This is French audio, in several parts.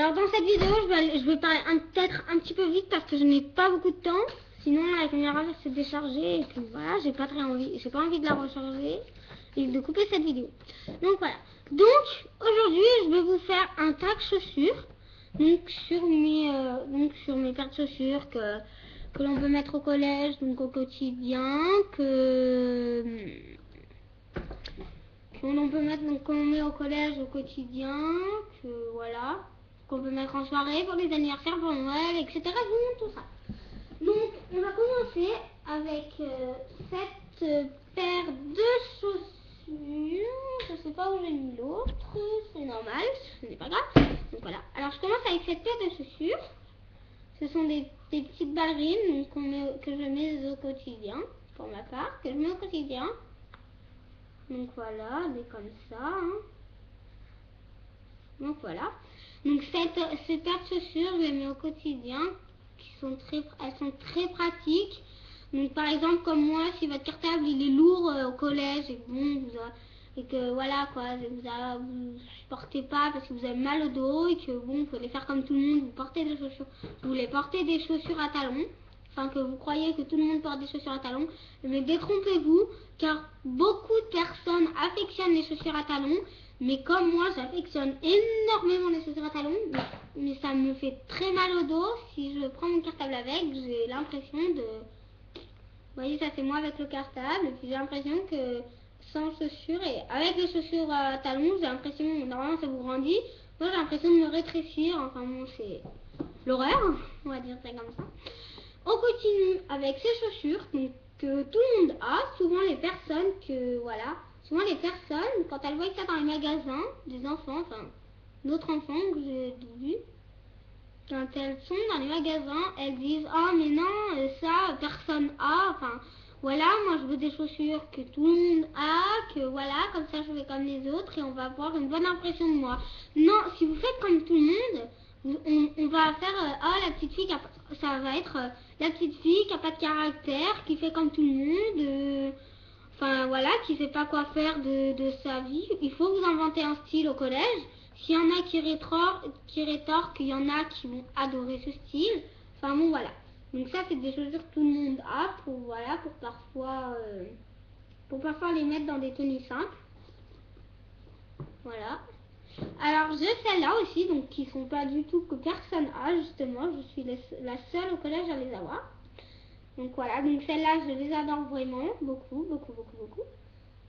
Alors dans cette vidéo, je vais parler peut-être un petit peu vite parce que je n'ai pas beaucoup de temps. Sinon la caméra va se décharger et puis voilà, j'ai pas envie de la recharger et de couper cette vidéo. Donc voilà. Donc aujourd'hui, je vais vous faire un tag chaussures. Donc sur mes paires de chaussures que l'on peut mettre au collège, donc au quotidien, que l'on peut mettre, donc qu'on met au collège au quotidien, que voilà, qu'on peut mettre en soirée pour les anniversaires, pour Noël, etc. Je vous montre tout ça. Donc on va commencer avec cette paire de chaussures. Je sais pas où j'ai mis l'autre, c'est normal, ce n'est pas grave. Donc voilà. Alors je commence avec cette paire de chaussures. Ce sont des petites ballerines donc que je mets au quotidien, pour ma part, que je mets au quotidien. Donc voilà, elle est comme ça. Hein. Donc voilà. Donc cette paire de chaussures, je les mets au quotidien, elles sont très pratiques. Donc par exemple comme moi, si votre cartable il est lourd au collège et que bon, et que voilà quoi, vous portez pas parce que vous avez mal au dos et que bon, vous pouvez faire comme tout le monde, vous portez des chaussures, vous voulez porter des chaussures à talons. Enfin que vous croyez que tout le monde porte des chaussures à talons, mais détrompez-vous, car beaucoup de personnes affectionnent les chaussures à talons, mais comme moi j'affectionne énormément les chaussures à talons, mais ça me fait très mal au dos. Si je prends mon cartable avec, j'ai l'impression de... Vous voyez, ça c'est moi avec le cartable, et puis j'ai l'impression que sans chaussures, et avec les chaussures à talons, j'ai l'impression, normalement ça vous grandit, moi j'ai l'impression de me rétrécir, enfin bon c'est l'horreur, on va dire ça comme ça. On continue avec ces chaussures donc, que tout le monde a, souvent les personnes quand elles voient ça dans les magasins, des enfants, enfin d'autres enfants que j'ai vus, quand elles sont dans les magasins, elles disent « Oh mais non, ça personne a », enfin voilà, moi je veux des chaussures que tout le monde a, que voilà, comme ça je vais comme les autres et on va avoir une bonne impression de moi. Non, si vous faites comme tout le monde, on va faire la petite fille ça va être la petite fille qui a pas de caractère, qui fait comme tout le monde, enfin voilà, qui sait pas quoi faire de sa vie. Il faut vous inventer un style au collège. S'il y en a qui rétorquent, il y en a qui vont adorer ce style. Enfin bon voilà. Donc ça c'est des chaussures que tout le monde a pour parfois les mettre dans des tenues simples. Voilà. Alors j'ai celles-là aussi, donc qui sont pas du tout que personne a justement. Je suis la seule au collège à les avoir. Donc voilà, donc celles-là je les adore vraiment, beaucoup.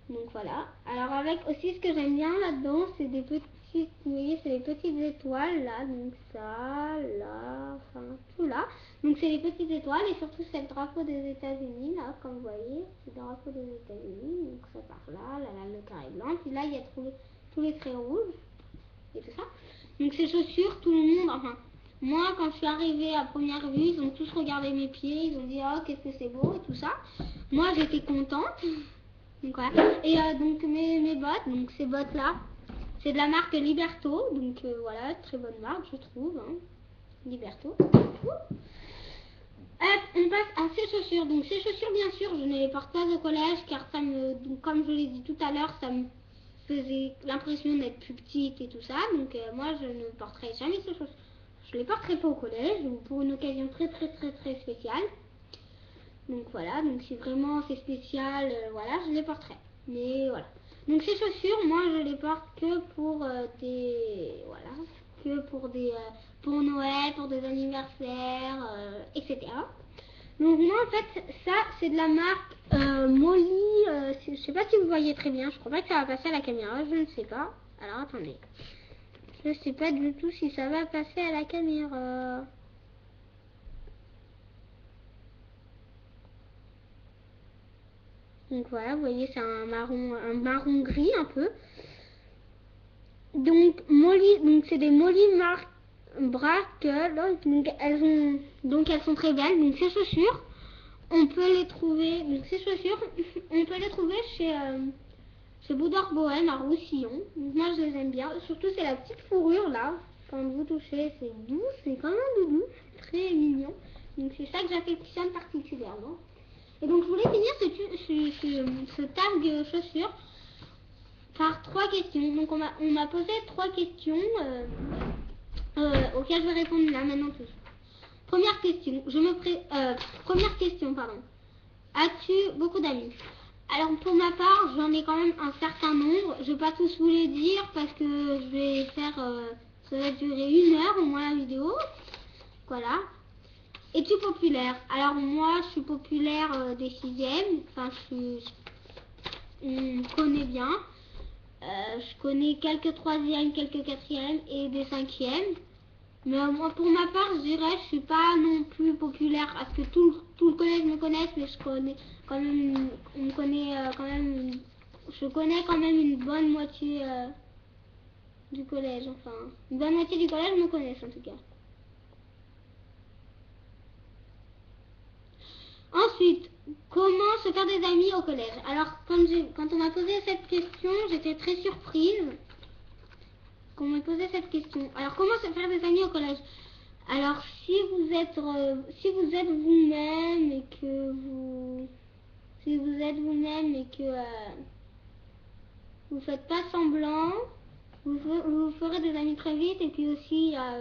Donc voilà. Alors avec aussi ce que j'aime bien là-dedans, c'est des petites, vous voyez, c'est les petites étoiles là, donc ça, là, enfin tout là. Donc c'est les petites étoiles et surtout c'est le drapeau des États-Unis là, comme vous voyez, c'est le drapeau des États-Unis, donc ça part là, le carré blanc, puis là il y a tous les traits rouges et tout ça. Donc ces chaussures, tout le monde, enfin moi quand je suis arrivée à première vue, ils ont tous regardé mes pieds, ils ont dit oh qu'est-ce que c'est beau et tout ça. Moi j'étais contente. Donc voilà. Et donc mes bottes, donc ces bottes là, c'est de la marque Liberto, donc voilà, très bonne marque je trouve, hein. Liberto. On passe à ces chaussures. Donc ces chaussures bien sûr je ne les porte pas au collège car donc, comme je l'ai dit tout à l'heure, ça me faisait l'impression d'être plus petite et tout ça, donc moi je ne porterai jamais ces chaussures. Je les porterai pas au collège, donc pour une occasion très spéciale. Donc voilà, donc si vraiment c'est spécial, voilà, je les porterai. Mais voilà. Donc ces chaussures, moi je les porte que pour pour Noël, pour des anniversaires, etc. Donc moi en fait, ça c'est de la marque Molly, je sais pas si vous voyez très bien, je crois pas que ça va passer à la caméra, je ne sais pas. Alors attendez, je sais pas du tout si ça va passer à la caméra. Donc voilà, vous voyez, c'est un marron gris un peu. Donc Molly, donc c'est des Molly Brackle, donc elles sont très belles. Donc ces chaussures, on peut les trouver. Donc ces chaussures, on peut les trouver chez Boudor Bohème à Roussillon. Donc moi je les aime bien. Surtout c'est la petite fourrure là. Quand vous touchez, c'est doux, c'est quand même doux, très mignon. Donc c'est ça que j'affectionne particulièrement. Et donc je voulais finir ce tag chaussures par 3 questions. Donc on m'a posé 3 questions auxquelles je vais répondre là maintenant tous. Première question, première question, pardon. As-tu beaucoup d'amis? Alors pour ma part, j'en ai quand même un certain nombre. Je vais pas tous vous les dire parce que je vais faire, ça va durer 1 heure au moins la vidéo. Voilà. Es-tu populaire? Alors moi, je suis populaire des 6e. Enfin, on me connaît bien. Je connais quelques 3e, quelques 4e et des 5e. Mais moi, pour ma part, je dirais, je suis pas non plus populaire parce que tout le collège me connaisse, mais je connais quand même, on me connaît quand même, je connais quand même une bonne moitié du collège, enfin, une bonne moitié du collège me connaissent en tout cas. Ensuite, comment se faire des amis au collège? Alors, quand on m'a posé cette question, j'étais très surprise qu'on me posait cette question. Alors, comment se faire des amis au collège? Alors, si vous êtes vous-même et que vous faites pas semblant, vous ferez des amis très vite. Et puis aussi, il y a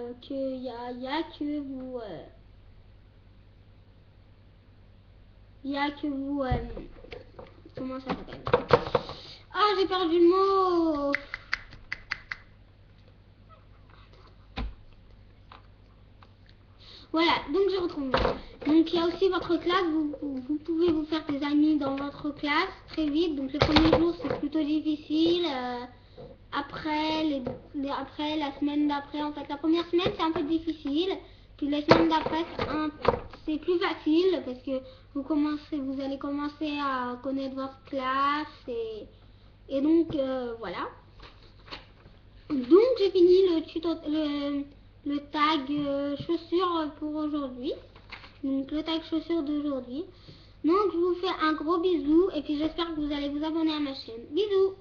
que vous, comment ça s'appelle? Ah, j'ai perdu le mot. Voilà, donc je retrouve. Donc il y a aussi votre classe, vous pouvez vous faire des amis dans votre classe très vite. Donc les premiers jours c'est plutôt difficile. Après, la semaine d'après, en fait la première semaine c'est un peu difficile. Puis les semaines d'après c'est plus facile parce que vous allez commencer à connaître votre classe et donc voilà. Donc j'ai fini le tag chaussures pour aujourd'hui. Donc le tag chaussures d'aujourd'hui. Donc je vous fais un gros bisou et puis j'espère que vous allez vous abonner à ma chaîne. Bisous.